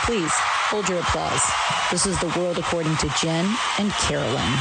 Please hold your applause. This is the world according to Jen and Carolyn.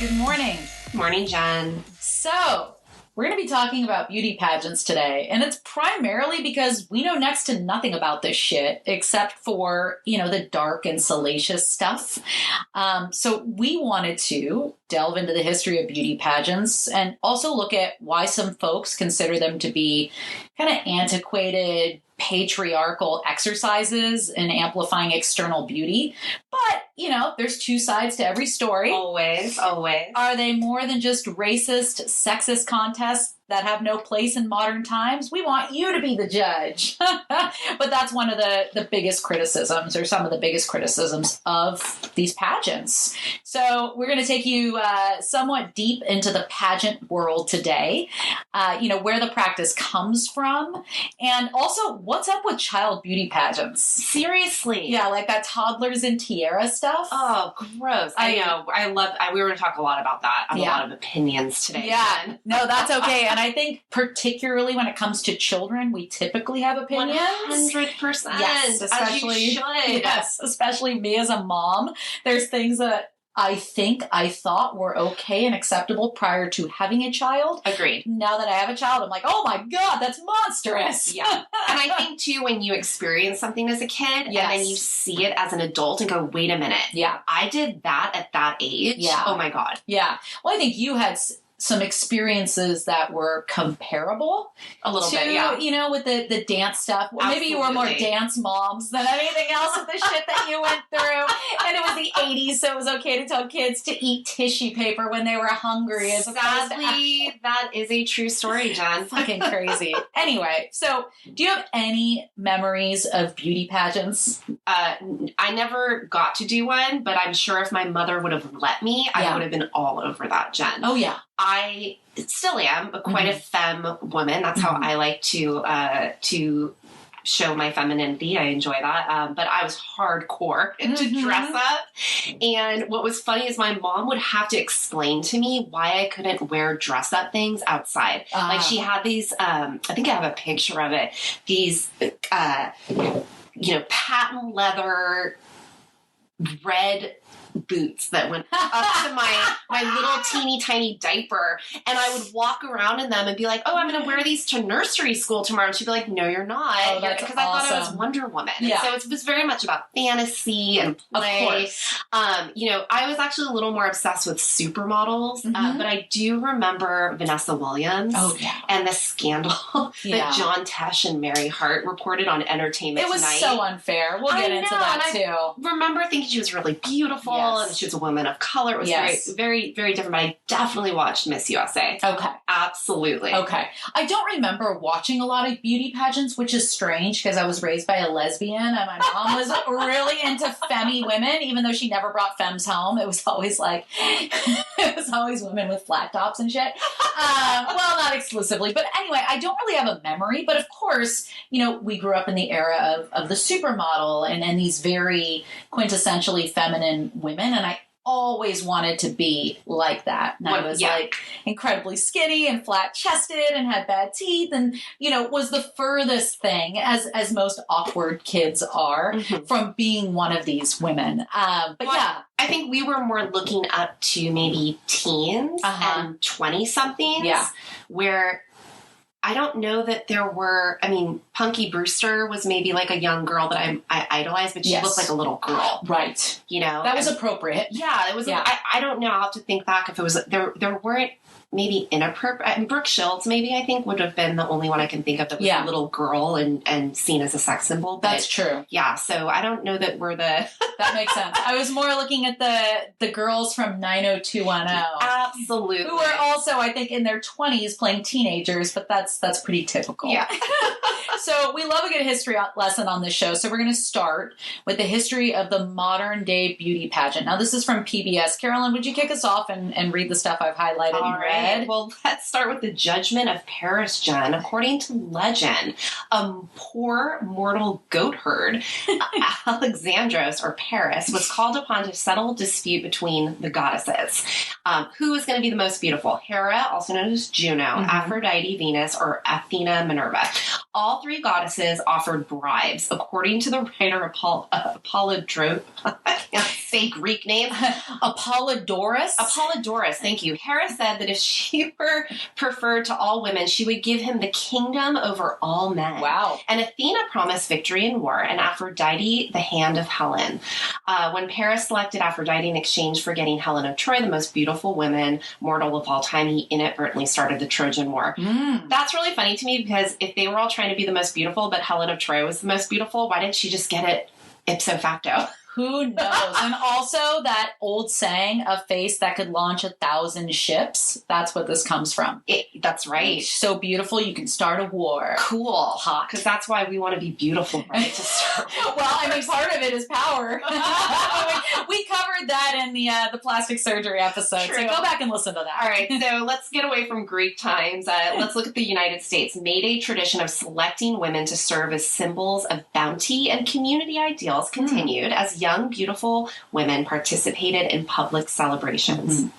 Good morning. Morning, Jen. So, we're going to be talking about beauty pageants today, and it's primarily because we know next to nothing about this shit except for, the dark and salacious stuff. So we wanted to delve into the history of beauty pageants and also look at why some folks consider them to be kind of antiquated, patriarchal exercises in amplifying external beauty. But, there's two sides to every story. Always. Are they more than just racist, sexist contests that have no place in modern times? We want you to be the judge. But that's one of the biggest criticisms, or some of the biggest criticisms of these pageants. So we're going to take you somewhat deep into the pageant world today, where the practice comes from, and also what's up with child beauty pageants. Seriously. Yeah, like that toddlers in tiara stuff. Oh, gross. I know. We were going to talk a lot about that. I have a lot of opinions today. Yeah. Jen. No, that's okay. And I think particularly when it comes to children, we typically have opinions. 100%. Yes, especially, as you should. Yes, especially me as a mom. There's things that I thought were okay and acceptable prior to having a child. Agreed. Now that I have a child, I'm like, oh my God, that's monstrous. Yeah. And I think too, when you experience something as a kid and then you see it as an adult and go, wait a minute. Yeah. I did that at that age. Yeah. Oh my God. Yeah. Well, I think you had some experiences that were comparable a little bit, yeah. With the dance stuff. Well, maybe you were more dance moms than anything else with the shit that you went through. And it was the 80s, so it was okay to tell kids to eat tissue paper when they were hungry. Sadly, that is a true story, Jen. Fucking crazy. Anyway, so do you have any memories of beauty pageants? I never got to do one, but I'm sure if my mother would have let me, I would have been all over that, Jen. Oh, yeah. I still am quite a femme woman. That's how I like to show my femininity. I enjoy that. But I was hardcore into dress up. And what was funny is my mom would have to explain to me why I couldn't wear dress up things outside. Like she had these, I think I have a picture of it, these, patent leather red boots that went up to my little teeny tiny diaper, and I would walk around in them and be like, oh, I'm going to wear these to nursery school tomorrow. And she'd be like, no, you're not. Because I thought I was Wonder Woman. Yeah. And so it was very much about fantasy and play. Of course. I was actually a little more obsessed with supermodels, but I do remember Vanessa Williams and the scandal that John Tesh and Mary Hart reported on Entertainment Tonight. It was so unfair. We'll get into that too. I remember thinking she was really beautiful. Yes. And she was a woman of color. It was very, very, very different. But I definitely watched Miss USA. Okay. Absolutely. Okay. I don't remember watching a lot of beauty pageants, which is strange because I was raised by a lesbian and my mom was really into femmy women, even though she never brought femmes home. It was always women with flat tops and shit. Well, not exclusively. But anyway, I don't really have a memory. But of course, we grew up in the era of the supermodel and these very quintessentially feminine women. And I always wanted to be like that. And I was like incredibly skinny and flat chested and had bad teeth and, was the furthest thing, as most awkward kids are, from being one of these women. I think we were more looking up to maybe teens and 20-somethings where I don't know that there were, Punky Brewster was maybe like a young girl that I idolized, but she looked like a little girl. Right. That was appropriate. Yeah, it was. Yeah. I don't know. I'll have to think back if it was, there weren't maybe inappropriate. And Brooke Shields, maybe, I think, would have been the only one I can think of that was a little girl and seen as a sex symbol. But that's true. Yeah, so I don't know that we're the... That makes sense. I was more looking at the girls from 90210. Absolutely. Who were also, I think, in their 20s playing teenagers, but that's pretty typical. Yeah. So we love a good history lesson on this show. So we're going to start with the history of the modern day beauty pageant. Now, this is from PBS. Carolyn, would you kick us off and read the stuff I've highlighted? All right. ahead. Well, let's start with the judgment of Paris, Jen. According to legend, a poor mortal goat herd, Alexandros or Paris, was called upon to settle a dispute between the goddesses. Who was going to be the most beautiful? Hera, also known as Juno, Aphrodite, Venus, or Athena, Minerva. All three goddesses offered bribes. According to the writer Apollodorus, I can't say Greek name. Apollodorus, thank you. Hera said that if she were preferred to all women, she would give him the kingdom over all men. Wow. And Athena promised victory in war, and Aphrodite the hand of Helen. When Paris selected Aphrodite in exchange for getting Helen of Troy, the most beautiful woman mortal of all time, he inadvertently started the Trojan War. That's really funny to me, because if they were all trying to be the most beautiful, but Helen of Troy was the most beautiful, why didn't she just get it ipso facto? Who knows? And also that old saying, a face that could launch 1,000 ships. That's what this comes from. That's right. It's so beautiful, you can start a war. Cool. Hot. Because that's why we want to be beautiful, right? To start Well, I mean, part of it is power. we covered that in the plastic surgery episode. True. So go back and listen to that. All right, so let's get away from Greek times. Let's look at the United States. Made a tradition of selecting women to serve as symbols of bounty and community ideals continued as young, beautiful women participated in public celebrations.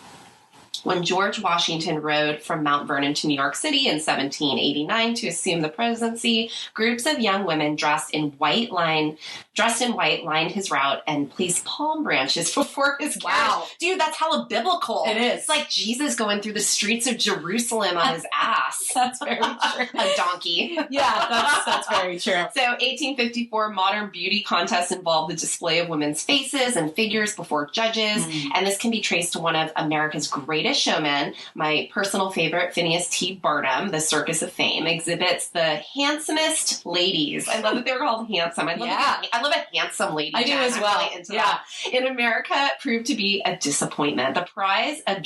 When George Washington rode from Mount Vernon to New York City in 1789 to assume the presidency, groups of young women dressed in white lined his route and placed palm branches before his carriage. Wow. Dude, that's hella biblical. It is. It's like Jesus going through the streets of Jerusalem on his ass. That's very true. A donkey. Yeah, that's very true. So 1854 modern beauty contests involved the display of women's faces and figures before judges, and this can be traced to one of America's greatest showmen, my personal favorite, Phineas T. Barnum, the Circus of Fame, exhibits the handsomest ladies. I love that they were called handsome. I love a handsome lady. I do as well. Really into that. In America, proved to be a disappointment. The prize, a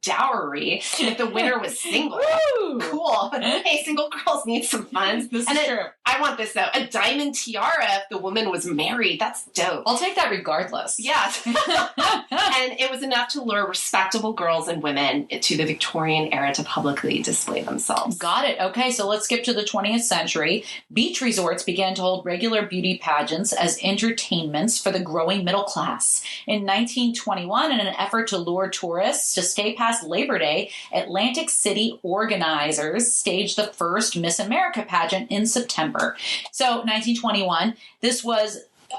dowry, if the winner was single. Woo! Cool. Hey, single girls need some fun. This is true. I want this, though. A diamond tiara if the woman was married. That's dope. I'll take that regardless. Yeah. And it was enough to lure respectable girls and women to the Victorian era to publicly display themselves. Got it. Okay, so let's skip to the 20th century. Beach resorts began to hold regular beauty pageants as entertainments for the growing middle class. In 1921, in an effort to lure tourists to stay past Labor Day, Atlantic City organizers staged the first Miss America pageant in September. So 1921,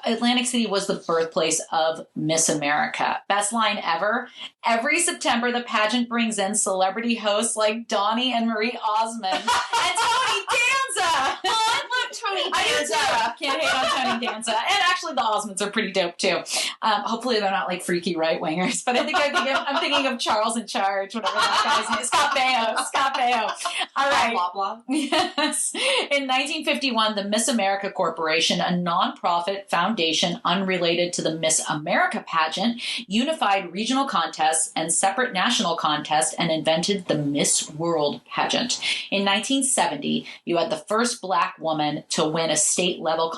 Atlantic City was the birthplace of Miss America. Best line ever. Every September, the pageant brings in celebrity hosts like Donnie and Marie Osmond and Tony Danza. I love Tony Danza. Can't hate on Tony Danza. And actually, the Osmonds are pretty dope too. Hopefully, they're not like freaky right wingers. But I'm thinking of Charles in Charge, whatever that guy's name is. Scott Baio. All right. Blah, blah. Yes. In 1951, the Miss America Corporation, a nonprofit foundation unrelated to the Miss America pageant, unified regional contests and separate national contests and invented the Miss World pageant. In 1970, you had the first Black woman to win a state-level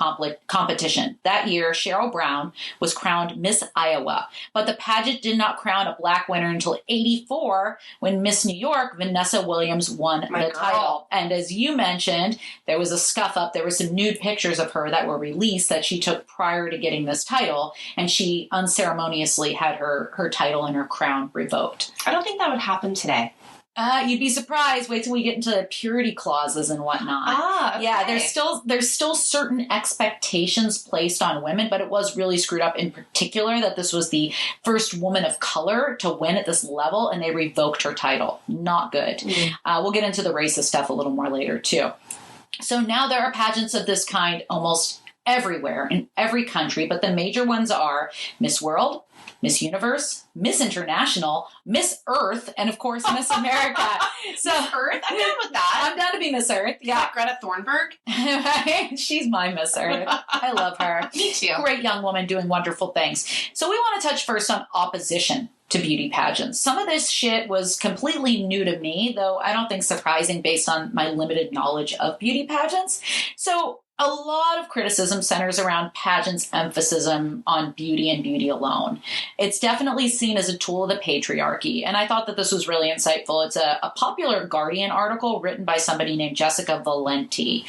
competition. That year, Cheryl Brown was crowned Miss Iowa, but the pageant did not crown a Black winner until 1984 when Miss New York, Vanessa Williams, won the title. And as you mentioned, there was a scuff-up. There were some nude pictures of her that were released that she took prior to getting this title, and she unceremoniously had her title and her crown revoked. I don't think that would happen today. You'd be surprised. Wait till we get into the purity clauses and whatnot. Okay. Yeah, there's still certain expectations placed on women, but it was really screwed up in particular that this was the first woman of color to win at this level, and they revoked her title. Not good. We'll get into the racist stuff a little more later, too. So now there are pageants of this kind almost everywhere in every country, but the major ones are Miss World, Miss Universe, Miss International, Miss Earth, and of course, Miss America. So Miss Earth? I'm down with that. I'm down to be Miss Earth. Yeah. Greta Thunberg? She's my Miss Earth. I love her. Me too. Great young woman doing wonderful things. So we want to touch first on opposition to beauty pageants. Some of this shit was completely new to me, though I don't think surprising based on my limited knowledge of beauty pageants. So a lot of criticism centers around pageants' emphasis on beauty and beauty alone. It's definitely seen as a tool of the patriarchy, and I thought that this was really insightful. It's a popular Guardian article written by somebody named Jessica Valenti.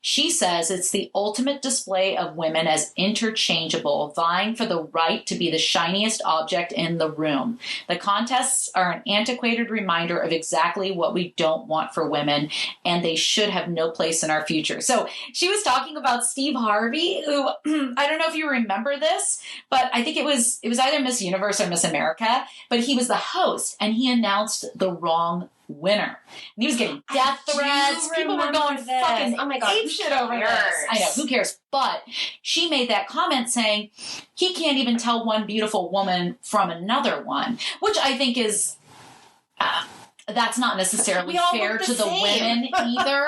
She says it's the ultimate display of women as interchangeable, vying for the right to be the shiniest object in the room. The contests are an antiquated reminder of exactly what we don't want for women, and they should have no place in our future. So she was talking about Steve Harvey, who I don't know if you remember this, but I think it was either Miss Universe or Miss America, but he was the host and he announced the wrong winner. And he was getting death threats. People were going fucking ape shit over this. I know, who cares? But she made that comment saying he can't even tell one beautiful woman from another one, which I think is... that's not necessarily fair to the women either,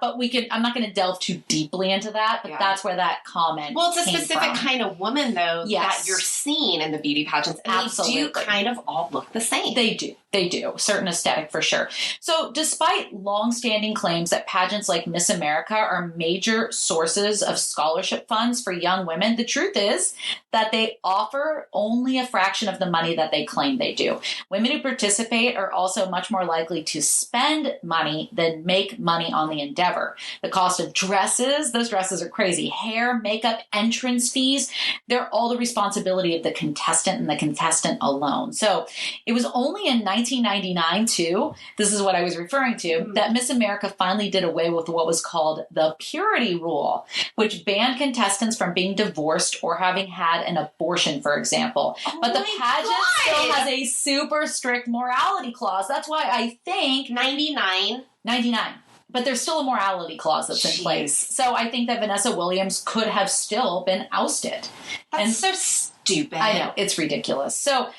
but I'm not going to delve too deeply into that, but that's where that comment Well, it's a came specific from. kind of woman, though, that you're seeing in the beauty pageants. And Absolutely. they do kind of all look the same. They do. Certain aesthetic for sure. So despite long-standing claims that pageants like Miss America are major sources of scholarship funds for young women, the truth is that they offer only a fraction of the money that they claim they do. Women who participate are also much more likely to spend money than make money on the endeavor. The cost of dresses, those dresses are crazy. Hair, makeup, entrance fees, they're all the responsibility of the contestant and the contestant alone. So it was only in 1999, too, this is what I was referring to, that Miss America finally did away with what was called the purity rule, which banned contestants from being divorced or having had an abortion, for example. But the pageant still has a super strict morality clause. That's why I think 99. But there's still a morality clause that's in place. So I think that Vanessa Williams could have still been ousted. That's so stupid. I know, it's ridiculous. So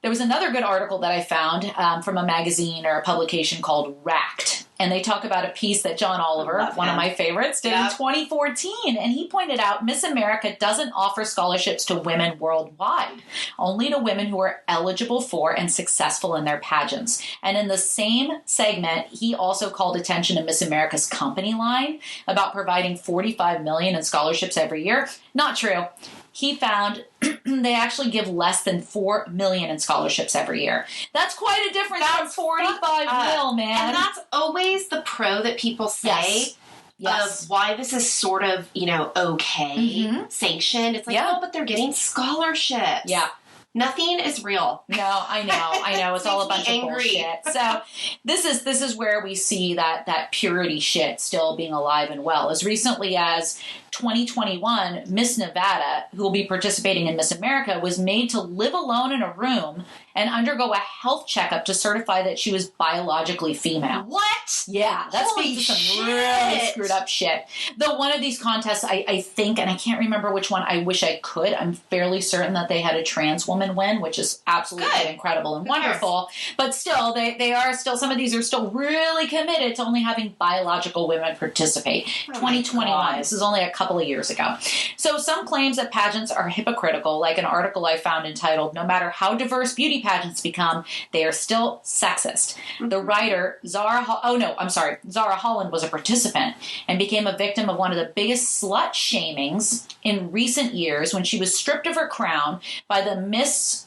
there was another good article that I found from a magazine or a publication called Racked. And they talk about a piece that John Oliver, one of my favorites, did in 2014. And he pointed out Miss America doesn't offer scholarships to women worldwide, only to women who are eligible for and successful in their pageants. And in the same segment, he also called attention to Miss America's company line about providing $45 million in scholarships every year. Not true. He found they actually give less than $4 million in scholarships every year. That's quite a difference from 45 mil, man. And that's always the pro that people say of why this is sort of, okay, sanctioned. It's like, oh, but they're getting scholarships. Yeah. Nothing is real. No, I know. It's all a bunch of bullshit. So this is where we see that purity shit still being alive and well. As recently as 2021, Miss Nevada, who will be participating in Miss America, was made to live alone in a room and undergo a health checkup to certify that she was biologically female. What? Yeah, that's some really screwed up shit. Though one of these contests, I think, and I can't remember which one, I wish I could, I'm fairly certain that they had a trans woman win, which is absolutely incredible and wonderful. But still, they are still, some of these are still really committed to only having biological women participate. 2021, this is only a couple of years ago. So some claims that pageants are hypocritical, like an article I found entitled, "No matter how diverse beauty pageants become, they are still sexist." The writer, Zara Holland was a participant and became a victim of one of the biggest slut shamings in recent years when she was stripped of her crown by the Miss,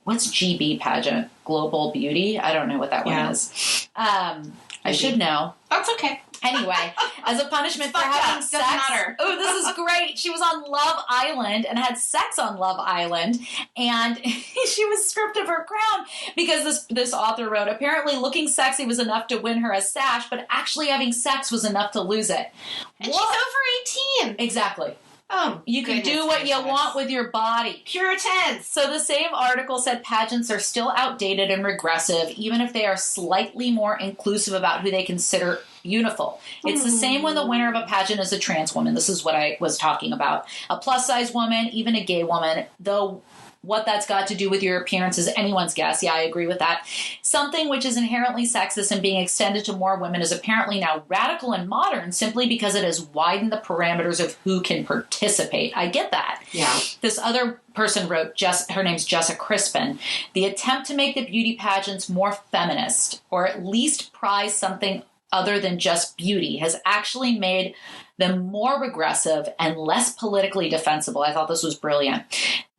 what's GB pageant? Global Beauty? I don't know what that one is. I should know. That's okay. Anyway, as a punishment for having sex. Oh, this is great. She was on Love Island and had sex on Love Island, and she was stripped of her crown because this author wrote, apparently looking sexy was enough to win her a sash, but actually having sex was enough to lose it. And she's over 18. Exactly. Oh, you can do what you want with your body. Puritans. So the same article said pageants are still outdated and regressive, even if they are slightly more inclusive about who they consider beautiful. It's the same when the winner of a pageant is a trans woman. This is what I was talking about. A plus-size woman, even a gay woman, though what that's got to do with your appearance is anyone's guess. Yeah, I agree with that. Something which is inherently sexist and being extended to more women is apparently now radical and modern simply because it has widened the parameters of who can participate. I get that. Yeah. This other person wrote, her name's Jessica Crispin, the attempt to make the beauty pageants more feminist, or at least prize something other than just beauty, has actually made them more regressive and less politically defensible. I thought this was brilliant.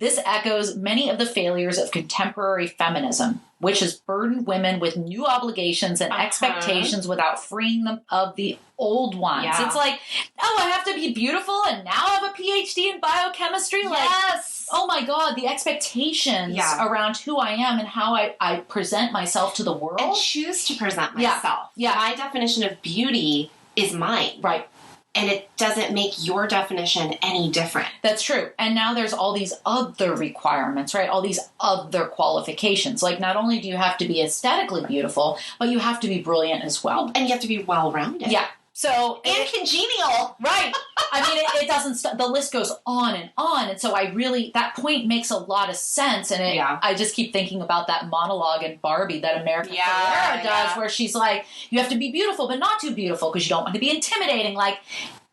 This echoes many of the failures of contemporary feminism, which has burdened women with new obligations and expectations without freeing them of the old ones. Yeah. It's like, oh, I have to be beautiful and now I have a PhD in biochemistry? Yes. Like, oh my God, the expectations around who I am and how I present myself to the world. And choose to present myself. Yeah. My definition of beauty is mine. Right. And it doesn't make your definition any different. That's true. And now there's all these other requirements, right? All these other qualifications. Like, not only do you have to be aesthetically beautiful, but you have to be brilliant as well. And you have to be well-rounded. Yeah. So and congenial. Right. I mean, it doesn't, the list goes on and on. And so that point makes a lot of sense. And I just keep thinking about that monologue in Barbie that America Ferrera does, where she's like, you have to be beautiful, but not too beautiful because you don't want to be intimidating. Like,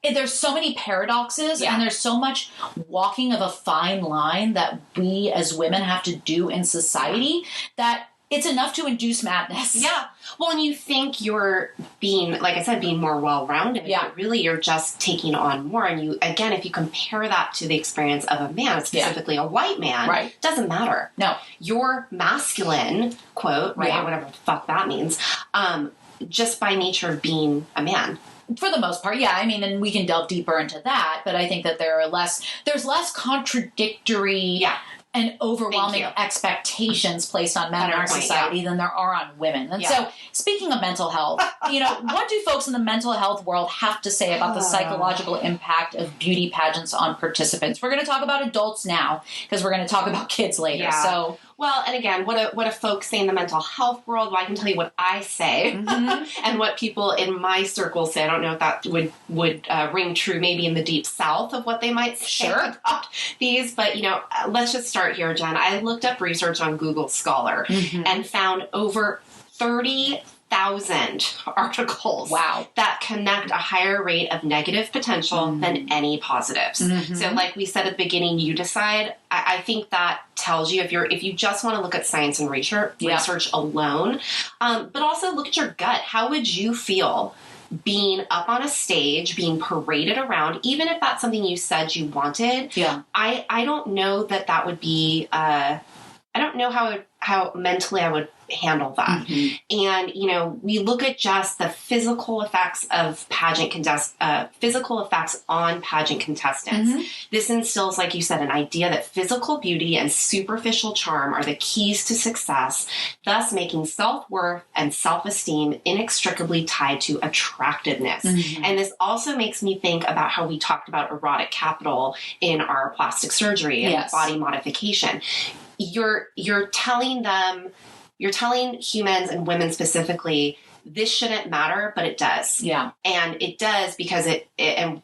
there's so many paradoxes and there's so much walking of a fine line that we as women have to do in society that it's enough to induce madness. Yeah. Well, and you think you're being, like I said, being more well-rounded. Yeah. But really, you're just taking on more. And you, again, if you compare that to the experience of a man, specifically a white man, doesn't matter. No. You're masculine, quote, right, or whatever the fuck that means, just by nature of being a man. For the most part, I mean, and we can delve deeper into that, but I think that there's less contradictory and overwhelming expectations placed on men in our society than there are on women. And so, speaking of mental health, what do folks in the mental health world have to say about the psychological impact of beauty pageants on participants? We're going to talk about adults now because we're going to talk about kids later. Yeah. So, well, and again, what do folks say in the mental health world? Well, I can tell you what I say and what people in my circle say. I don't know if that would ring true maybe in the deep south of what they might say about these. But, let's just start here, Jen. I looked up research on Google Scholar and found over 30,000 articles that connect a higher rate of negative potential than any positives. So like we said at the beginning, you decide. I think that tells you if you just want to look at science and research alone, but also look at your gut. How would you feel being up on a stage, being paraded around, even if that's something you said you wanted? Yeah. I don't know that would be, I don't know how mentally I would handle that. And, we look at just the physical effects of physical effects on pageant contestants. This instills, like you said, an idea that physical beauty and superficial charm are the keys to success, thus making self-worth and self-esteem inextricably tied to attractiveness. And this also makes me think about how we talked about erotic capital in our plastic surgery and body modification. You're telling humans and women specifically, this shouldn't matter, but it does. Yeah. And it does because and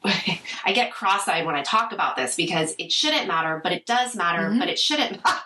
I get cross-eyed when I talk about this because it shouldn't matter, but it does matter, but it shouldn't matter.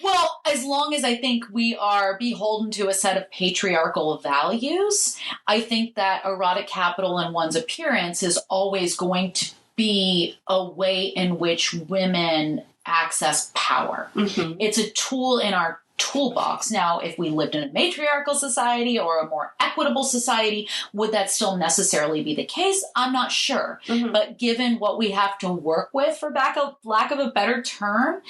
Well, as long as I think we are beholden to a set of patriarchal values, I think that erotic capital in one's appearance is always going to be a way in which women access power. It's a tool in our toolbox. Now, if we lived in a matriarchal society or a more equitable society, would that still necessarily be the case? I'm not sure. But given what we have to work with, for lack of a better term,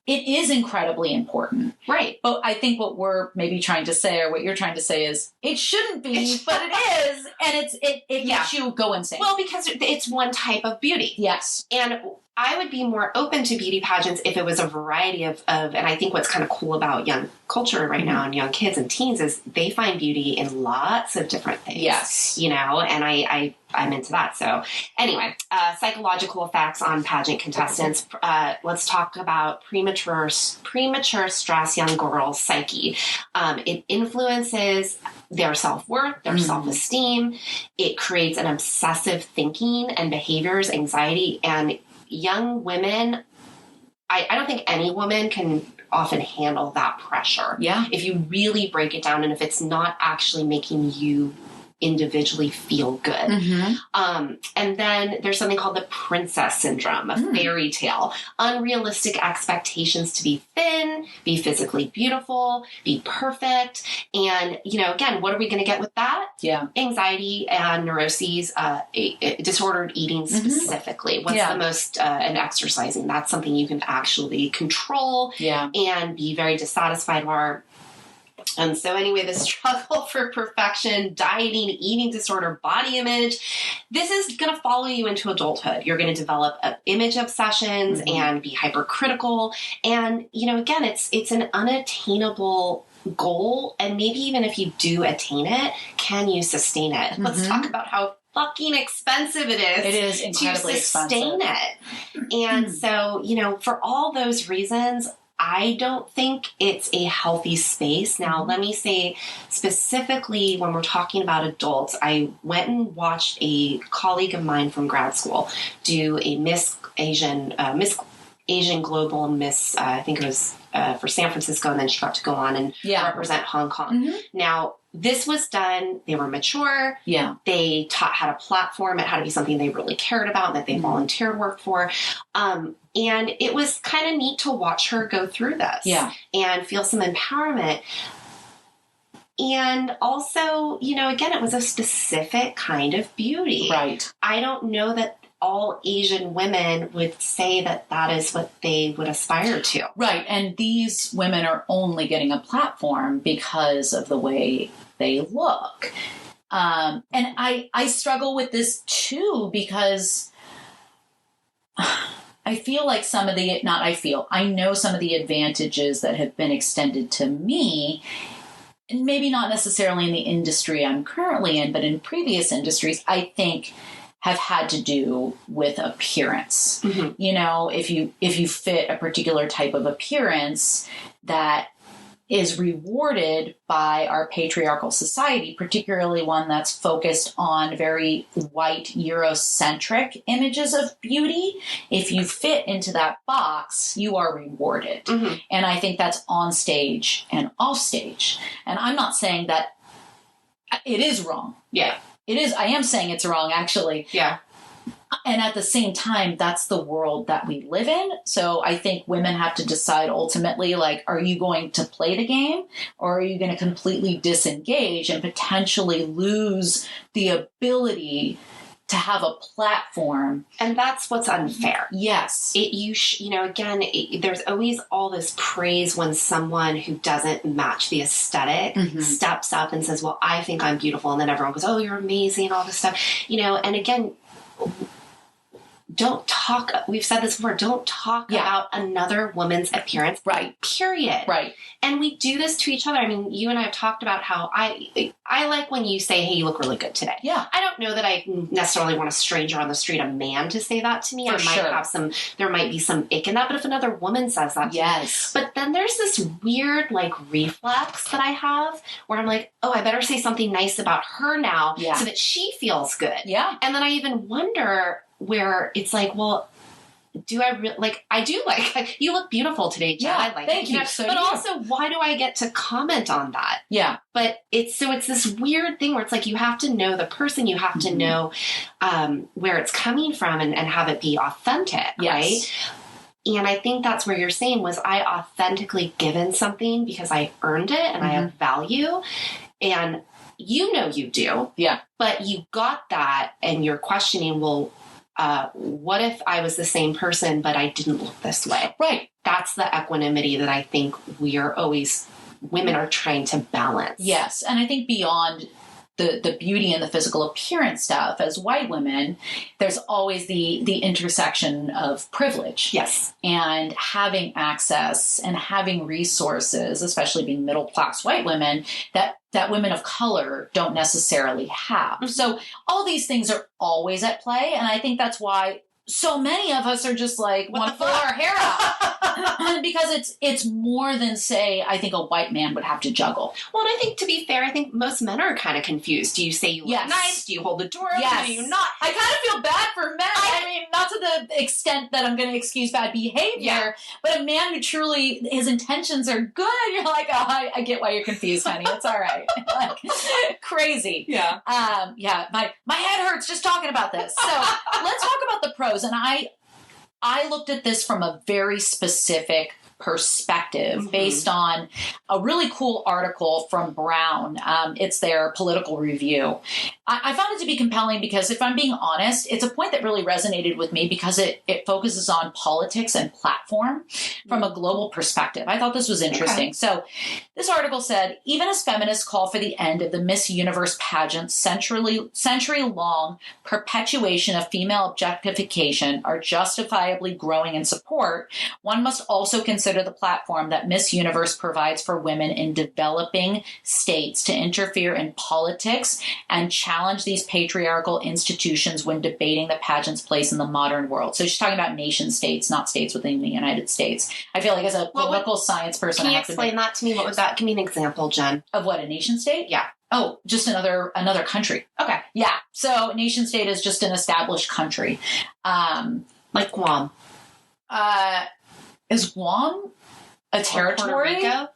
it is incredibly important. Right. But I think what we're maybe trying to say, or what you're trying to say, is it shouldn't be, but it is. And it makes you go insane. Well, because it's one type of beauty. Yes. And I would be more open to beauty pageants if it was a variety of and I think what's kind of cool about young culture right now and young kids and teens is they find beauty in lots of different things. Yes. And I'm into that. So anyway, psychological effects on pageant contestants. Let's talk about premature stress young girls' psyche. It influences their self-worth, their self-esteem. It creates an obsessive thinking and behaviors, anxiety, and young women, I don't think any woman can often handle that pressure. Yeah. If you really break it down and if it's not actually making you individually feel good. And then there's something called the princess syndrome, a fairy tale, unrealistic expectations to be thin, be physically beautiful, be perfect. And, again, what are we going to get with that? Yeah. Anxiety and neuroses, disordered eating specifically. What's the most, and exercising. That's something you can actually control and be very dissatisfied with. And so anyway, the struggle for perfection, dieting, eating disorder, body image, this is going to follow you into adulthood. You're going to develop image obsessions and be hypercritical. And, again, it's an unattainable goal. And maybe even if you do attain it, can you sustain it? Let's talk about how fucking expensive it is. It is incredibly to sustain it. And so, for all those reasons, I don't think it's a healthy space. Now, let me say specifically when we're talking about adults, I went and watched a colleague of mine from grad school do a Miss Asian Global and Miss, I think it was for San Francisco, and then she got to go on and represent Hong Kong. Now, this was done, they were mature. Yeah. They had a platform. It had to be something they really cared about, that they volunteered work for. And it was kind of neat to watch her go through this and feel some empowerment. And also, again, it was a specific kind of beauty. Right. I don't know that all Asian women would say that that is what they would aspire to. Right. And these women are only getting a platform because of the way they look. And I struggle with this too, because I feel like I know some of the advantages that have been extended to me, and maybe not necessarily in the industry I'm currently in, but in previous industries, I think have had to do with appearance. If you fit a particular type of appearance that is rewarded by our patriarchal society, particularly one that's focused on very white Eurocentric images of beauty. If you fit into that box, you are rewarded. And I think that's on stage and off stage. And I'm not saying that it is wrong. Yeah. It is. I am saying it's wrong, actually. Yeah. And at the same time, that's the world that we live in. So I think women have to decide ultimately, like, are you going to play the game, or are you going to completely disengage and potentially lose the ability to have a platform? And that's what's unfair. Yes. There's always all this praise when someone who doesn't match the aesthetic steps up and says, well, I think I'm beautiful. And then everyone goes, oh, you're amazing, all this stuff. And again, we've said this before, don't talk about another woman's appearance. Right. Period. Right. And we do this to each other. I mean, you and I have talked about how I like when you say, hey, you look really good today. Yeah. I don't know that I necessarily want a stranger on the street, a man, to say that to me. There might be some ick in that, but if another woman says that to me. But then there's this weird, reflex that I have where I'm like, oh, I better say something nice about her now so that she feels good. Yeah. And then I even wonder where it's like, well, do I really I do you look beautiful today, Jen. I like thank you. So but also, why do I get to comment on that? Yeah. But it's this weird thing where it's like, you have to know the person, you have to know where it's coming from and have it be authentic. Right. And I think that's where you're saying, was I authentically given something because I earned it and I have value? And you do. Yeah. But you got that and you're questioning, well, what if I was the same person, but I didn't look this way? Right. That's the equanimity that I think women are trying to balance. Yes. And I think beyond the beauty and the physical appearance stuff, as white women, there's always the intersection of privilege. Yes. And having access and having resources, especially being middle-class white women, that women of color don't necessarily have. So all these things are always at play. And I think that's why so many of us are just want to pull our hair out. because it's more than, say, I think a white man would have to juggle. Well, and I think, to be fair, I think most men are kind of confused. Do you say you look nice? Do you hold the door open? Do you not? I kind of feel bad for men. I mean, not to the extent that I'm going to excuse bad behavior, but a man who truly, his intentions are good, you're like, oh, I get why you're confused, honey. It's all right. Like, crazy. Yeah. My head hurts just talking about this. So let's talk about the pros. And I looked at this from a very specific perspective based on a really cool article from Brown. It's their political review. I found it to be compelling because, if I'm being honest, it's a point that really resonated with me because it focuses on politics and platform from a global perspective. I thought this was interesting. Okay. So this article said, even as feminists call for the end of the Miss Universe pageant's century-long perpetuation of female objectification are justifiably growing in support, one must also consider the platform that Miss Universe provides for women in developing states to interfere in politics and challenge these patriarchal institutions when debating the pageant's place in the modern world. So she's talking about nation states, not states within the United States. I feel like, as a political science person, can you explain that to me? What was that? Give me an example, Jen. Of what, a nation state? Yeah. Oh, just another country. Okay. Yeah. So nation state is just an established country. Like Guam. Is Guam a territory? Puerto Rico?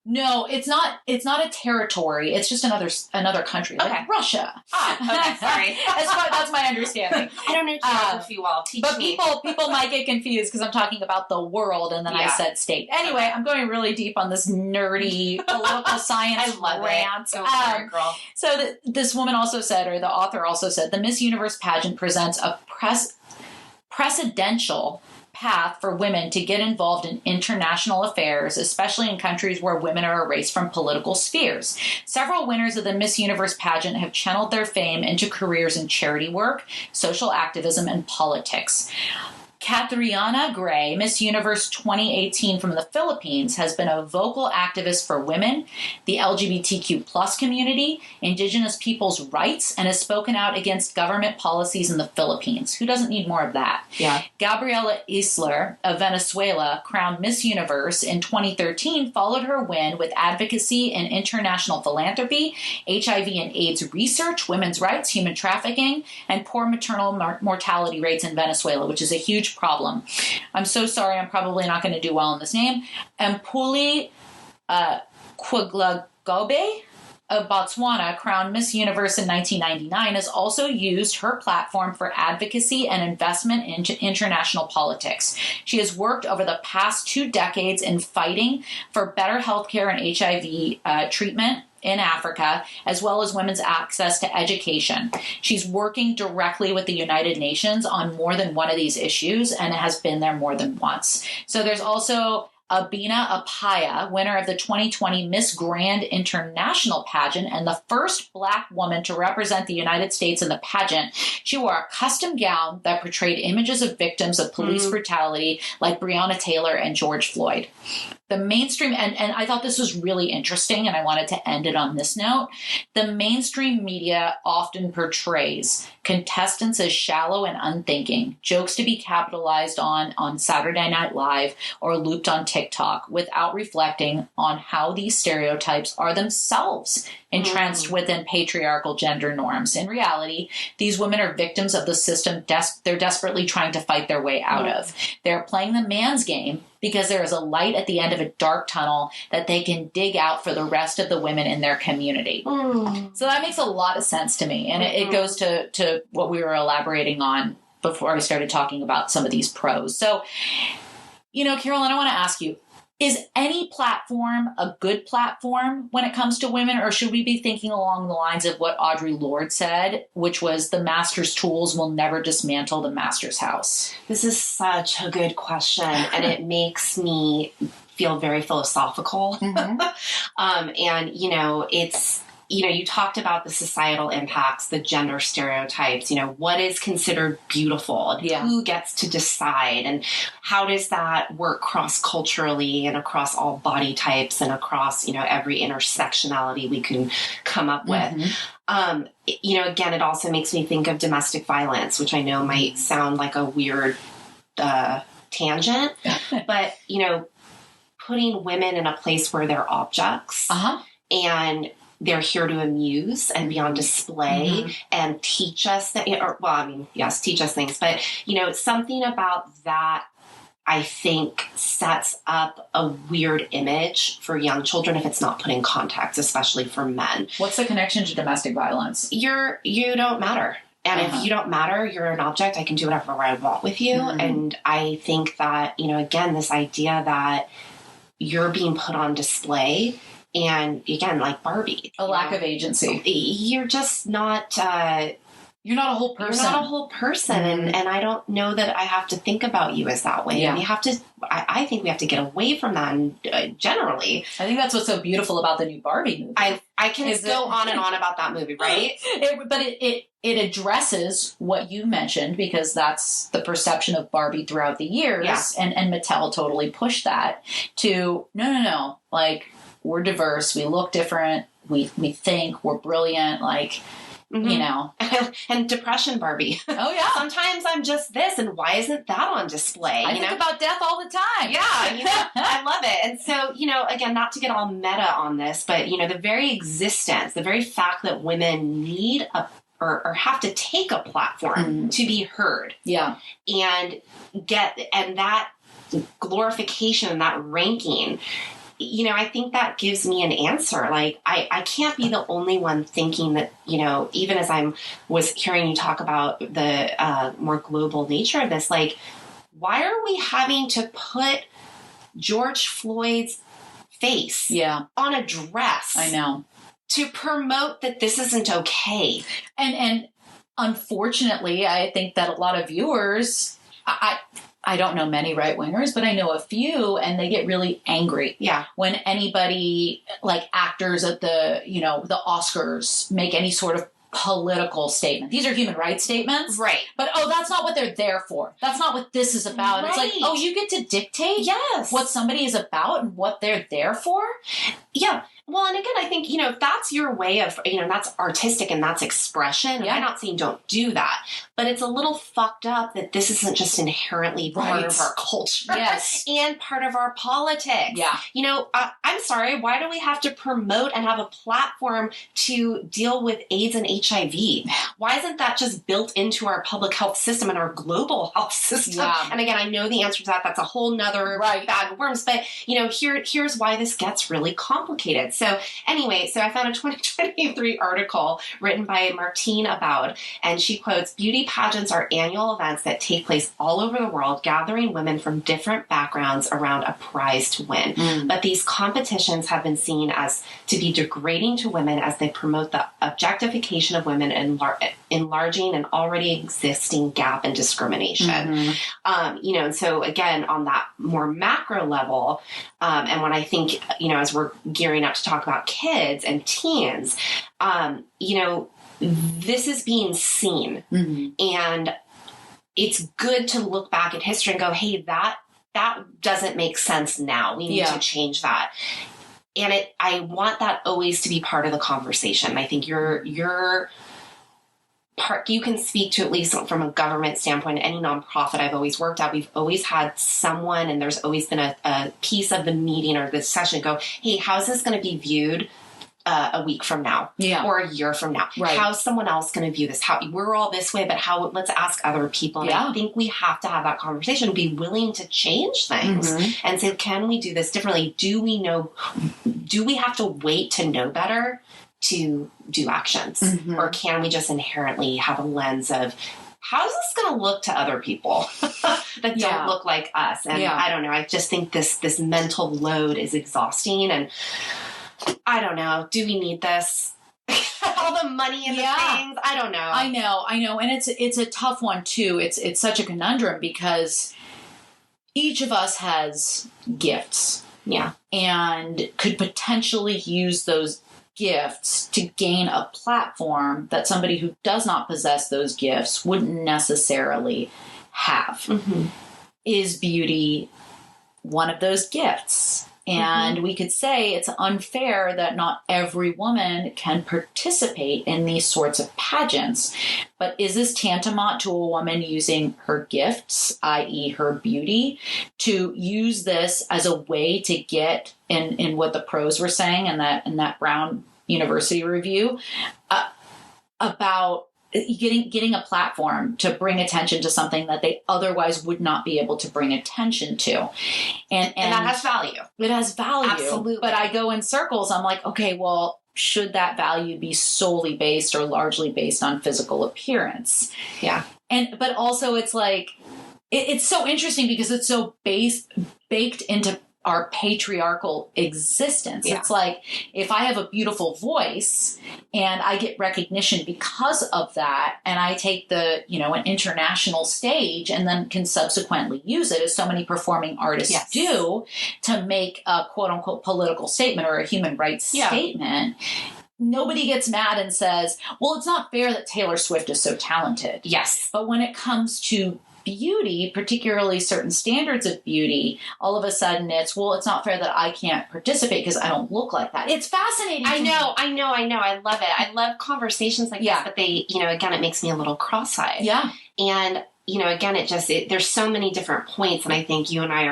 No, it's not. It's not a territory. It's just another country, like Russia. Okay, sorry. That's my understanding. I don't know geography well. Teach me. But people might get confused because I'm talking about the world, and then I said state. Anyway, I'm going really deep on this nerdy political science rant. It. Girl. So this woman also said, or the author also said, the Miss Universe pageant presents a precedential path for women to get involved in international affairs, especially in countries where women are erased from political spheres. Several winners of the Miss Universe pageant have channeled their fame into careers in charity work, social activism, and politics. Catriona Gray, Miss Universe 2018 from the Philippines, has been a vocal activist for women, the LGBTQ plus community, indigenous people's rights, and has spoken out against government policies in the Philippines. Who doesn't need more of that? Yeah. Gabriela Isler of Venezuela, crowned Miss Universe in 2013, followed her win with advocacy and international philanthropy, HIV and AIDS research, women's rights, human trafficking, and poor maternal mortality rates in Venezuela, which is a huge problem. I'm so sorry. I'm probably not going to do well in this name. Mpuli Kwaglagobe of Botswana, crowned Miss Universe in 1999, has also used her platform for advocacy and investment into international politics. She has worked over the past 2 decades in fighting for better healthcare and HIV treatment in Africa, as well as women's access to education. She's working directly with the United Nations on more than one of these issues and has been there more than once. So there's also Abina Apaya, winner of the 2020 Miss Grand International pageant and the first Black woman to represent the United States in the pageant. She wore a custom gown that portrayed images of victims of police brutality like Breonna Taylor and George Floyd. The mainstream, and I thought this was really interesting, and I wanted to end it on this note. The mainstream media often portrays contestants as shallow and unthinking, jokes to be capitalized on Saturday Night Live or looped on TikTok, without reflecting on how these stereotypes are themselves entrenched within patriarchal gender norms. In reality, these women are victims of the system they're desperately trying to fight their way out of. They're playing the man's game because there is a light at the end of a dark tunnel that they can dig out for the rest of the women in their community. So that makes a lot of sense to me. And it goes to what we were elaborating on before I started talking about some of these pros. So, Carolyn, I want to ask you, is any platform a good platform when it comes to women, or should we be thinking along the lines of what Audre Lorde said, which was the master's tools will never dismantle the master's house? This is such a good question, and it makes me feel very philosophical. And, it's... you talked about the societal impacts, the gender stereotypes, what is considered beautiful and who gets to decide, and how does that work cross-culturally and across all body types and across, every intersectionality we can come up with. Again, it also makes me think of domestic violence, which I know might sound like a weird tangent, but, you know, putting women in a place where they're objects and they're here to amuse and be on display and teach us that, or, well, I mean, yes, teach us things, but, you know, something about that, I think, sets up a weird image for young children if it's not put in context, especially for men. What's the connection to domestic violence? You don't matter. And if you don't matter, you're an object, I can do whatever I want with you. And I think that, you know, again, this idea that you're being put on display, and again, like Barbie. A lack of agency. You're just not... you're not a whole person. You're not a whole person. And I don't know that I have to think about you as that way. Yeah. And I think we have to get away from that. And generally, I think that's what's so beautiful about the new Barbie movie. I can go on and on about that movie, right? But it addresses what you mentioned, because that's the perception of Barbie throughout the years. Yeah. And Mattel totally pushed that to, no. Like, we're diverse. We look different. We think we're brilliant. Like, you know. And depression Barbie. Oh, yeah. Sometimes I'm just this, and why isn't that on display? I think about death all the time. Yeah, you know, I love it. And so, you know, again, not to get all meta on this, but, you know, the very existence, the very fact that women need or have to take a platform to be heard. Yeah. And that glorification and that ranking, you know, I think that gives me an answer. Like, I can't be the only one thinking that, you know, even as was hearing you talk about the more global nature of this, like, why are we having to put George Floyd's face on a dress? I know. To promote that this isn't okay. And unfortunately, I think that a lot of viewers, I don't know many right-wingers, but I know a few, and they get really angry. Yeah. When anybody, like actors at the Oscars, make any sort of political statement. These are human rights statements. Right. But, that's not what they're there for. That's not what this is about. Right. It's like, you get to dictate what somebody is about and what they're there for? Yeah. Well, and again, I think, you know, if that's your way of, you know, that's artistic and that's expression, and I'm not saying don't do that, but it's a little fucked up that this isn't just inherently part of our culture and part of our politics. Yeah. You know, I'm sorry, why do we have to promote and have a platform to deal with AIDS and HIV? Why isn't that just built into our public health system and our global health system? Yeah. And again, I know the answer to that. That's a whole nother bag of worms, but, you know, here's why this gets really complicated. So anyway, I found a 2023 article written by Martine Aboud, and she quotes, "Beauty pageants are annual events that take place all over the world, gathering women from different backgrounds around a prize to win. But these competitions have been seen as to be degrading to women as they promote the objectification of women and enlarging an already existing gap in discrimination." You know, and so again, on that more macro level, and when I think, you know, as we're gearing up to talk about kids and teens, you know, this is being seen. And it's good to look back at history and go, hey, that doesn't make sense now. We need to change that. And I want that always to be part of the conversation. I think your part, you can speak to, at least from a government standpoint, any nonprofit I've always worked at, we've always had someone, and there's always been a piece of the meeting or the session go, hey, how's this going to be viewed a week from now or a year from now? Right. How's someone else going to view this? We're all this way, but let's ask other people. And I think we have to have that conversation, be willing to change things and say, can we do this differently? Do we have to wait to know better to do actions? Or can we just inherently have a lens of, how's this going to look to other people that don't look like us? And I don't know. I just think this mental load is exhausting, and I don't know. Do we need this? All the money and the things. I don't know. I know. And it's a tough one too. It's such a conundrum because each of us has gifts. Yeah. And could potentially use those gifts to gain a platform that somebody who does not possess those gifts wouldn't necessarily have. Is beauty one of those gifts? And we could say it's unfair that not every woman can participate in these sorts of pageants. But is this tantamount to a woman using her gifts, i.e. her beauty, to use this as a way to get in what the pros were saying in that Brown University review about getting a platform to bring attention to something that they otherwise would not be able to bring attention to. And that has value. It has value. Absolutely. But I go in circles. I'm like, okay, well, should that value be solely based or largely based on physical appearance? Yeah. But also it's like, it's so interesting because it's so baked into our patriarchal existence. Yeah. It's like, if I have a beautiful voice and I get recognition because of that, and I take an international stage and then can subsequently use it, as so many performing artists do, to make a quote unquote political statement or a human rights statement, nobody gets mad and says, well, it's not fair that Taylor Swift is so talented. Yes. But when it comes to beauty, particularly certain standards of beauty, all of a sudden it's not fair that I can't participate because I don't look like that. It's fascinating. I know. I love it. I love conversations like this, but they, again, it makes me a little cross-eyed. Yeah. And, again, there's so many different points, and I think you and I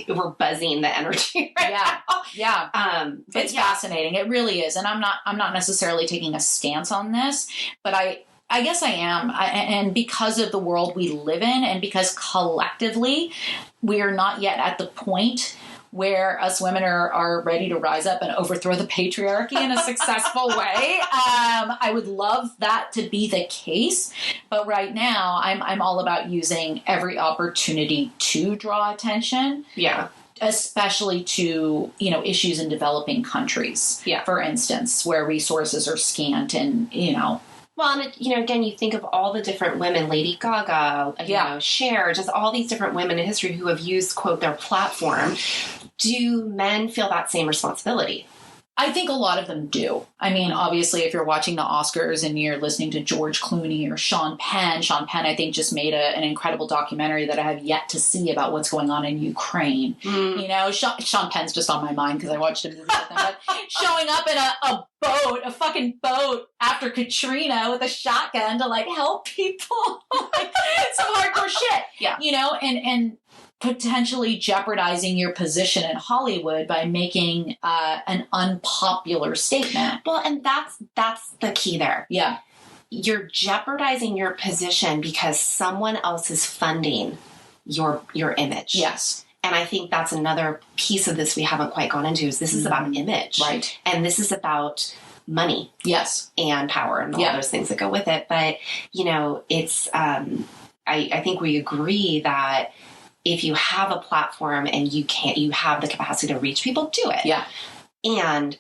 we're buzzing the energy right now. Yeah. It's fascinating. It really is. And I'm not necessarily taking a stance on this, but I guess I am. And because of the world we live in, and because collectively we are not yet at the point where us women are ready to rise up and overthrow the patriarchy in a successful way. I would love that to be the case. But right now, I'm all about using every opportunity to draw attention. Yeah. Especially to, issues in developing countries. Yeah. For instance, where resources are scant and, Well, and again, you think of all the different women, Lady Gaga, Cher, just all these different women in history who have used, quote, their platform. Do men feel that same responsibility? I think a lot of them do. I mean, obviously, if you're watching the Oscars and you're listening to George Clooney or Sean Penn, I think, just made an incredible documentary that I have yet to see about what's going on in Ukraine. Sean Penn's just on my mind because I watched a movie with him. But showing up in a fucking boat after Katrina with a shotgun to help people, some hardcore shit. Yeah, and potentially jeopardizing your position in Hollywood by making an unpopular statement. Well, and that's the key there. Yeah. You're jeopardizing your position because someone else is funding your image. Yes. And I think that's another piece of this we haven't quite gone into is this is about image. Right. And this is about money. Yes. And power and all those things that go with it. But, it's, I think we agree that if you have a platform and you have the capacity to reach people, do it. Yeah. And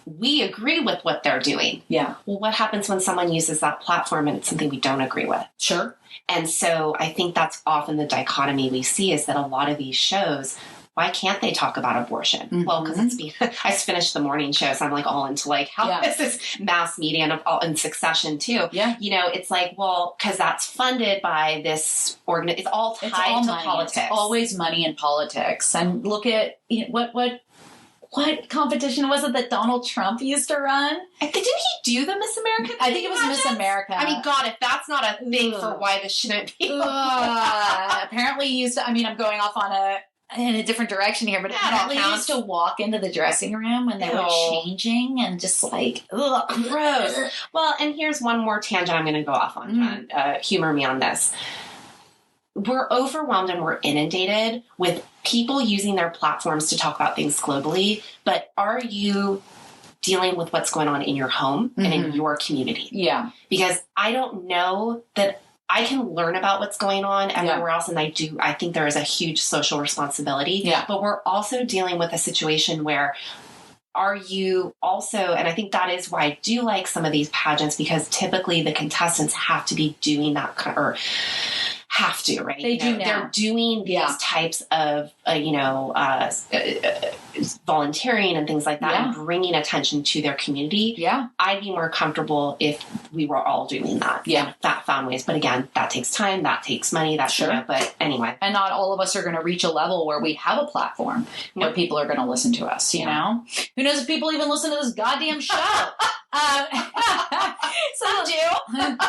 we agree with what they're doing. Yeah. Well, what happens when someone uses that platform and it's something we don't agree with? Sure. And so I think that's often the dichotomy we see is that a lot of these shows, why can't they talk about abortion? Mm-hmm. Well, because I just finished the morning show, so I'm all into how is this mass media and all in succession too. Yeah. It's because that's funded by this it's all tied to money. Politics. It's always money in politics. And look at what competition was it that Donald Trump used to run? Didn't he do the Miss America? I think it was Miss America. I mean, God, if that's not a thing for why this shouldn't be. Apparently he used to, I'm going off in a different direction here, but apparently he used to walk into the dressing room when they were changing and just gross. Well, and here's one more tangent I'm going to go off on, Jen. Humor me on this. We're overwhelmed and we're inundated with people using their platforms to talk about things globally, but are you dealing with what's going on in your home and in your community? Yeah. Because I don't know that I can learn about what's going on everywhere else, and I think there is a huge social responsibility. Yeah. But we're also dealing with a situation where are you also, and I think that is why I do like some of these pageants, because typically the contestants have to be doing that or have to, right? They do now. They're doing these types of, volunteering and things like that and bringing attention to their community. Yeah. I'd be more comfortable if we were all doing that. Yeah. That found ways. But again, that takes time, that takes money, that's but anyway. And not all of us are going to reach a level where we have a platform where people are going to listen to us, you know? Who knows if people even listen to this goddamn show? Some do.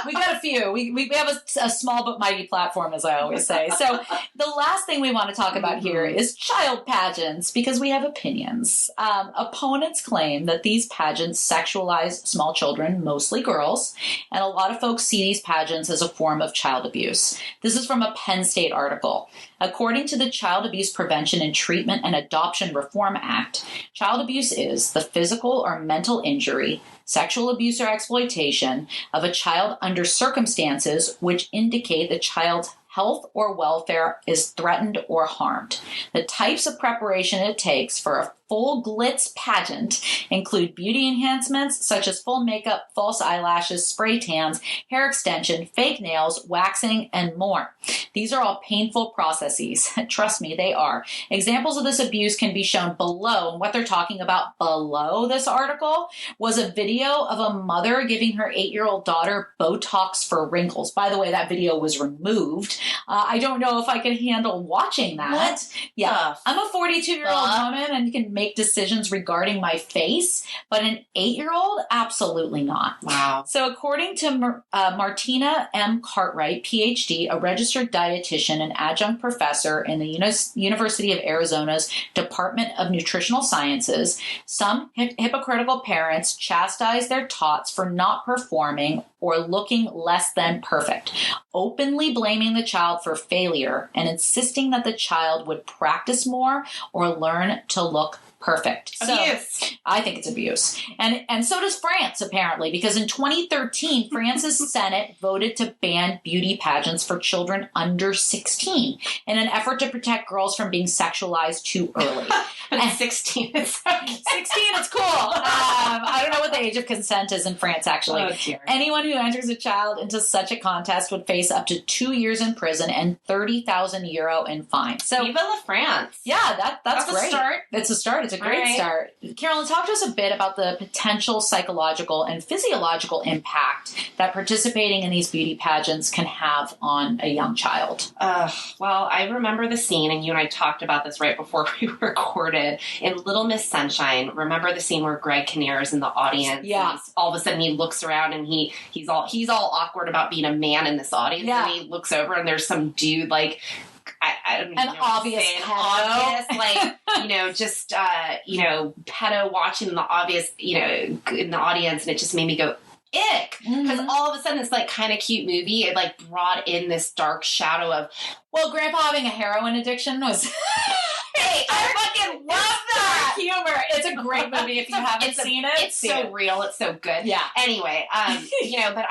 We got a few. We have a small but mighty platform, as I always say. So the last thing we want to talk about here is child pageants, because we have opinions. Opponents claim that these pageants sexualize small children, mostly girls, and a lot of folks see these pageants as a form of child abuse. This is from a Penn State article. According to the Child Abuse Prevention and Treatment and Adoption Reform Act, child abuse is the physical or mental injury, sexual abuse or exploitation of a child under circumstances which indicate the child's health or welfare is threatened or harmed. The types of preparation it takes for a full glitz pageant include beauty enhancements such as full makeup, false eyelashes, spray tans, hair extension, fake nails, waxing, and more. These are all painful processes. Trust me, they are. Examples of this abuse can be shown below. And what they're talking about below this article was a video of a mother giving her 8-year-old daughter Botox for wrinkles. By the way, that video was removed. I don't know if I can handle watching that. What? Yeah. I'm a 42-year-old woman and can make decisions regarding my face, but an 8-year-old, absolutely not. Wow. So according to Martina M. Cartwright, PhD, a registered dietitian and adjunct professor in the University of Arizona's Department of Nutritional Sciences, some hypocritical parents chastise their tots for not performing or looking less than perfect, openly blaming the child for failure and insisting that the child would practice more or learn to look perfect. Abuse. So, I think it's abuse. And so does France, apparently, because in 2013, France's Senate voted to ban beauty pageants for children under 16 in an effort to protect girls from being sexualized too early. And 16 is okay. 16, it's cool. I don't know what the age of consent is in France, actually. Oh, dear. Anyone who enters a child into such a contest would face up to 2 years in prison and 30,000 euro in fine. So, Viva la France. Yeah, that's great. A start. It's a start. It's a great start. Carolyn, talk to us a bit about the potential psychological and physiological impact that participating in these beauty pageants can have on a young child. Well, I remember the scene, and you and I talked about this right before we recorded, in Little Miss Sunshine. Remember the scene where Greg Kinnear is in the audience? Yeah. All of a sudden he looks around and he's all awkward about being a man in this audience. Yeah. And he looks over and there's some dude like, I don't know. Obvious pedo. Just, pedo watching the obvious, in the audience. And it just made me go, ick. Because all of a sudden, this kind of cute movie, it brought in this dark shadow of, well, Grandpa having a heroin addiction was... Hey, I fucking love that humor. It's a great movie if you haven't seen it. It's so real. It's so good. Yeah. Anyway, but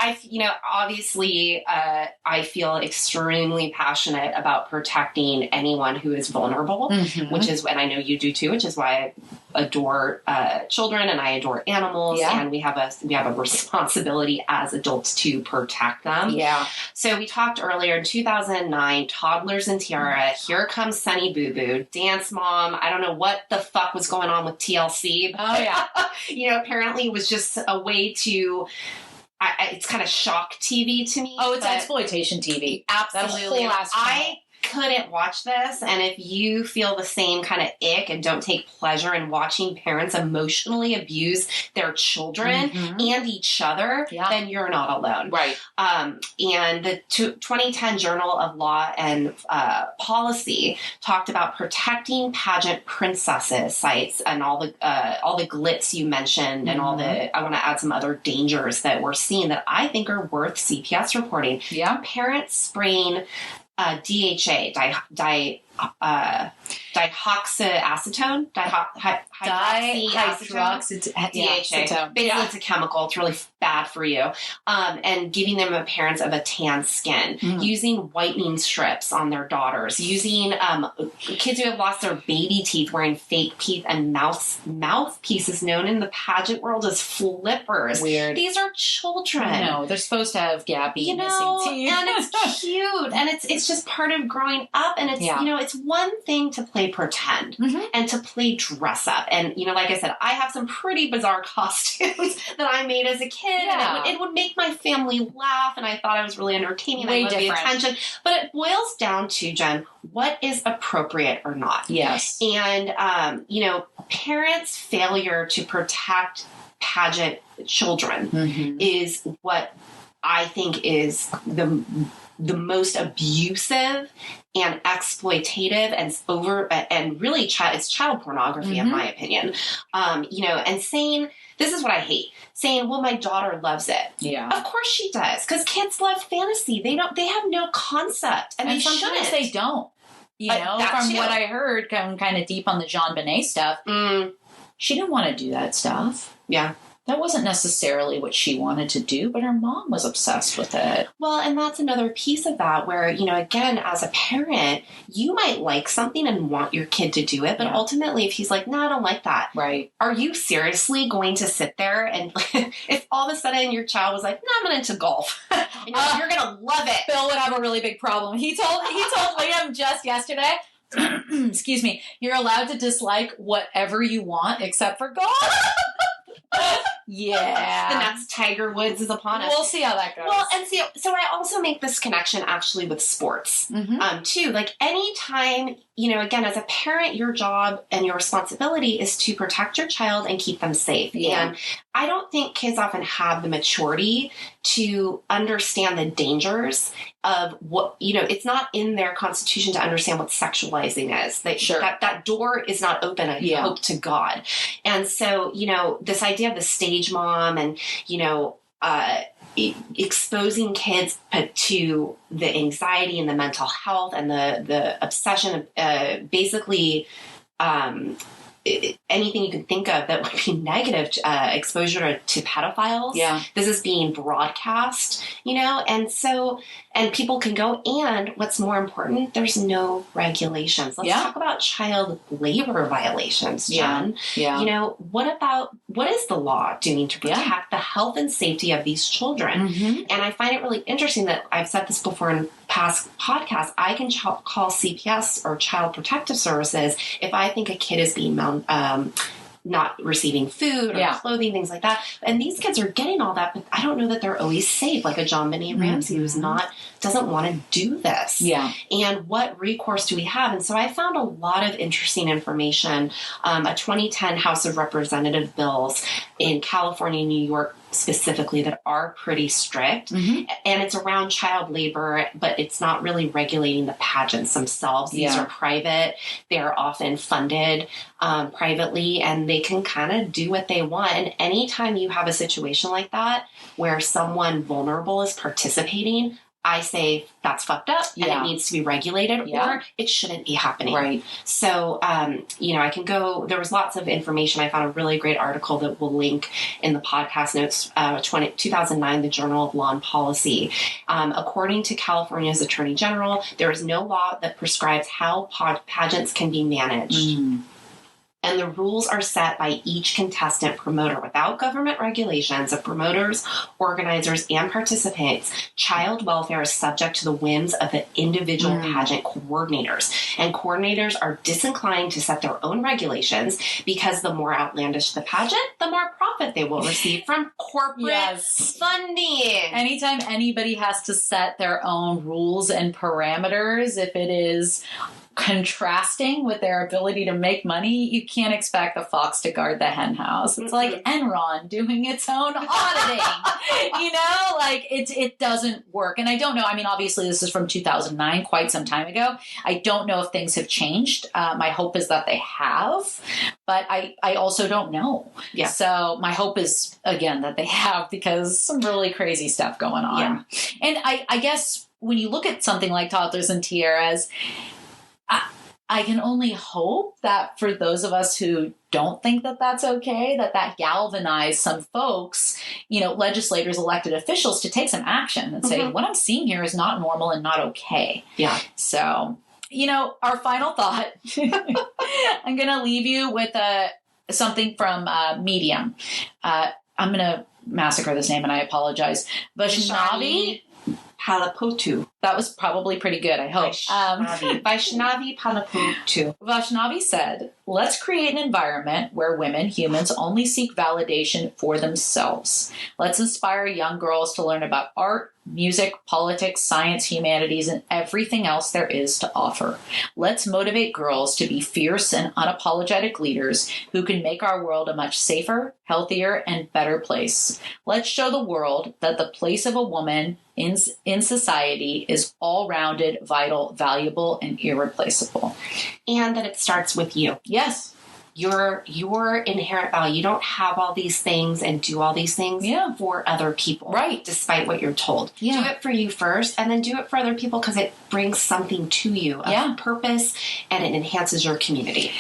obviously, I feel extremely passionate about protecting anyone who is vulnerable, which is, and I know you do too, which is why I adore children and I adore animals, and we have a responsibility as adults to protect them. Yeah. So we talked earlier in 2009, Toddlers and Tiara, Here Comes Sunny Boo Boo, Dance Mom. I don't know what the fuck was going on with TLC. Oh yeah. Apparently it was just a way to. It's kind of shock TV to me. Oh, it's exploitation TV. Absolutely. I couldn't watch this, and if you feel the same kind of ick and don't take pleasure in watching parents emotionally abuse their children and each other, then you're not alone. Right. And the 2010 Journal of Law and Policy talked about protecting pageant princesses sites and all the glitz you mentioned and all the, I want to add some other dangers that we're seeing that I think are worth CPS reporting. Yeah. Parents spraying DHA, dihoxyacetone, hydroxyacetone, DHA. Basically, it's a chemical. It's really bad for you. And giving them appearance of a tan skin, using whitening strips on their daughters, using kids who have lost their baby teeth wearing fake teeth and mouthpieces known in the pageant world as flippers. Weird. These are children. No, they're supposed to have gappy missing teeth. And it's cute. And it's just part of growing up. And it's, it's one thing to play pretend and to play dress up. And, like I said, I have some pretty bizarre costumes that I made as a kid. Yeah. And it would make my family laugh. And I thought I was really entertaining. Way I loved the different. attention. But it boils down to, Jen, what is appropriate or not? Yes. And, parents' failure to protect pageant children is what I think is the most abusive and exploitative and really it's child pornography in my opinion. And saying, this is what I hate, saying, well, my daughter loves it. Yeah. Of course she does. Because kids love fantasy. They have no concept. And sometimes they don't. From what I heard, kind of deep on the JonBenet stuff, she didn't want to do that stuff. Yeah. That wasn't necessarily what she wanted to do, but her mom was obsessed with it. Well, and that's another piece of that where, again, as a parent, you might like something and want your kid to do it. But ultimately, if he's like, no, I don't like that. Right. Are you seriously going to sit there and if all of a sudden your child was like, no, I'm into golf. You're going to love it. Bill would have a really big problem. He told Liam just yesterday, excuse me, you're allowed to dislike whatever you want except for golf. Yeah. The next Tiger Woods is upon us. We'll see how that goes. Well, and so I also make this connection actually with sports, too. Like anytime, again, as a parent, your job and your responsibility is to protect your child and keep them safe. Yeah. And I don't think kids often have the maturity to understand the dangers of what, it's not in their constitution to understand what sexualizing is. That door is not open, I hope to God. And so, this idea of the stage mom and, exposing kids to the anxiety and the mental health and the obsession of basically anything you can think of that would be negative exposure to pedophiles. Yeah. This is being broadcast, and people can go, and what's more important, there's no regulations. Let's talk about child labor violations, Jen. Yeah. What is the law doing to protect the health and safety of these children? And I find it really interesting that I've said this before in past podcasts. I can call CPS or Child Protective Services if I think a kid is being not receiving food or clothing, things like that. And these kids are getting all that, but I don't know that they're always safe, like a JonBenet Ramsey who's doesn't want to do this. Yeah. And what recourse do we have? And so I found a lot of interesting information. A 2010 House of Representative bills in California and New York specifically that are pretty strict. And it's around child labor, but it's not really regulating the pageants themselves. These are private. They're often funded privately, and they can kind of do what they want. And anytime you have a situation like that where someone vulnerable is participating, I say that's fucked up and it needs to be regulated or it shouldn't be happening. Right. So, I can go, there was lots of information. I found a really great article that we'll link in the podcast notes, 2009, the Journal of Law and Policy. According to California's Attorney General, there is no law that prescribes how pageants can be managed. And the rules are set by each contestant promoter without government regulations of promoters, organizers, and participants. Child welfare is subject to the whims of the individual pageant coordinators. And coordinators are disinclined to set their own regulations because the more outlandish the pageant, the more profit they will receive from corporate funding. Anytime anybody has to set their own rules and parameters, if it is contrasting with their ability to make money, you can't expect the fox to guard the hen house. It's like Enron doing its own auditing. It doesn't work. And I don't know. I mean, obviously this is from 2009, quite some time ago. I don't know if things have changed. My hope is that they have, but I also don't know. Yeah. So my hope is, again, that they have, because some really crazy stuff going on. Yeah. And I guess when you look at something like toddlers and tiaras, I can only hope that for those of us who don't think that that's okay, that galvanized some folks, legislators, elected officials to take some action and say, what I'm seeing here is not normal and not okay. Yeah. So, our final thought, I'm going to leave you with something from Medium. I'm going to massacre this name and I apologize. Vaishnavi Palapotu. That was probably pretty good, I hope. Vaishnavi Palapotu. Vaishnavi said, let's create an environment where women, humans, only seek validation for themselves. Let's inspire young girls to learn about art, music, politics, science, humanities, and everything else there is to offer. Let's motivate girls to be fierce and unapologetic leaders who can make our world a much safer, healthier, and better place. Let's show the world that the place of a woman in society is all-rounded, vital, valuable, and irreplaceable. And that it starts with you. Yes. Your inherent value. You don't have all these things and do all these things for other people. Right. Despite what you're told. Yeah. Do it for you first and then do it for other people because it brings something to you of purpose and it enhances your community.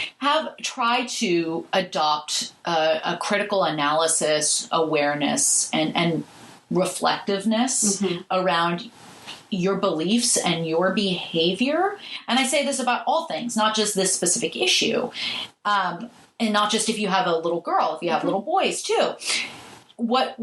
Try to adopt a critical analysis, awareness, and reflectiveness around your beliefs and your behavior. And I say this about all things, not just this specific issue. And not just if you have a little girl, if you have little boys too. What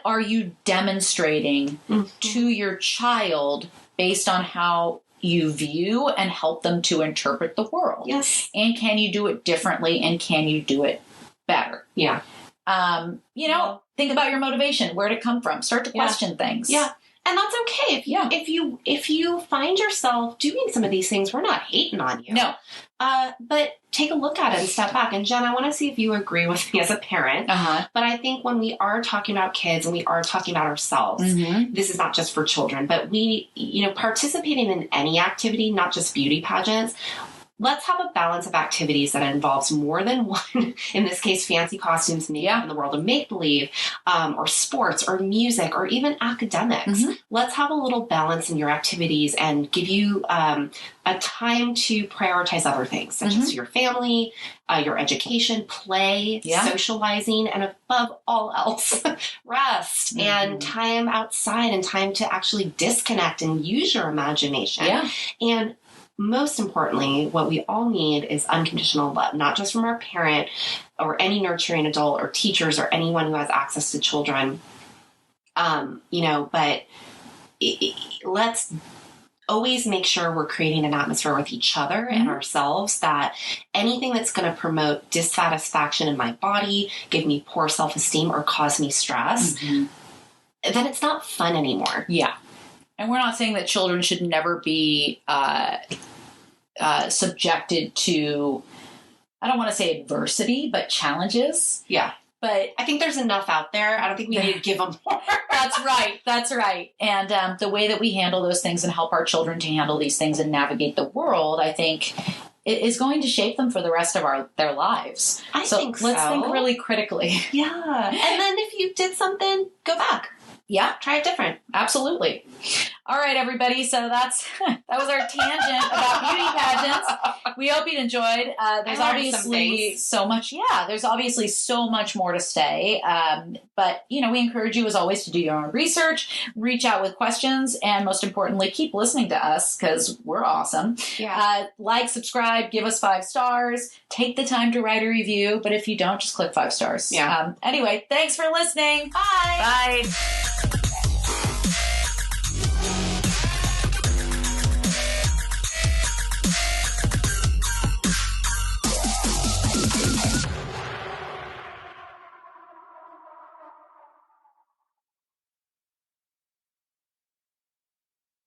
are you demonstrating to your child based on how you view and help them to interpret the world? Yes. And can you do it differently and can you do it better? Yeah. Think about your motivation. Where'd it come from? Start to question things. Yeah. And that's okay. If you find yourself doing some of these things, we're not hating on you. No. But take a look at it and step back. And Jen, I want to see if you agree with me as a parent. But I think when we are talking about kids and we are talking about ourselves, this is not just for children, but we, participating in any activity, not just beauty pageants, let's have a balance of activities that involves more than one, in this case, fancy costumes, makeup in the world of make-believe, or sports, or music, or even academics. Let's have a little balance in your activities and give you a time to prioritize other things, such as your family, your education, play, socializing, and above all else, rest and time outside and time to actually disconnect and use your imagination. And most importantly, what we all need is unconditional love, not just from our parent or any nurturing adult or teachers or anyone who has access to children. But let's always make sure we're creating an atmosphere with each other and ourselves that anything that's going to promote dissatisfaction in my body, give me poor self-esteem, or cause me stress, then it's not fun anymore. Yeah. And we're not saying that children should never be subjected to, I don't want to say adversity, but challenges. Yeah. But I think there's enough out there. I don't think we need to give them more. That's right. And the way that we handle those things and help our children to handle these things and navigate the world, I think, it is going to shape them for the rest of their lives. I think so. Let's think really critically. Yeah. And then if you did something, go back. Yeah. Try it different. Absolutely. All right, everybody. So that was our tangent about beauty pageants. We hope you enjoyed. There's obviously so much. Yeah, there's obviously so much more to say. But, we encourage you, as always, to do your own research, reach out with questions, and most importantly, keep listening to us because we're awesome. Yeah. Like, subscribe, give us 5 stars, take the time to write a review. But if you don't, just click 5 stars. Yeah. Anyway, thanks for listening. Bye. Bye.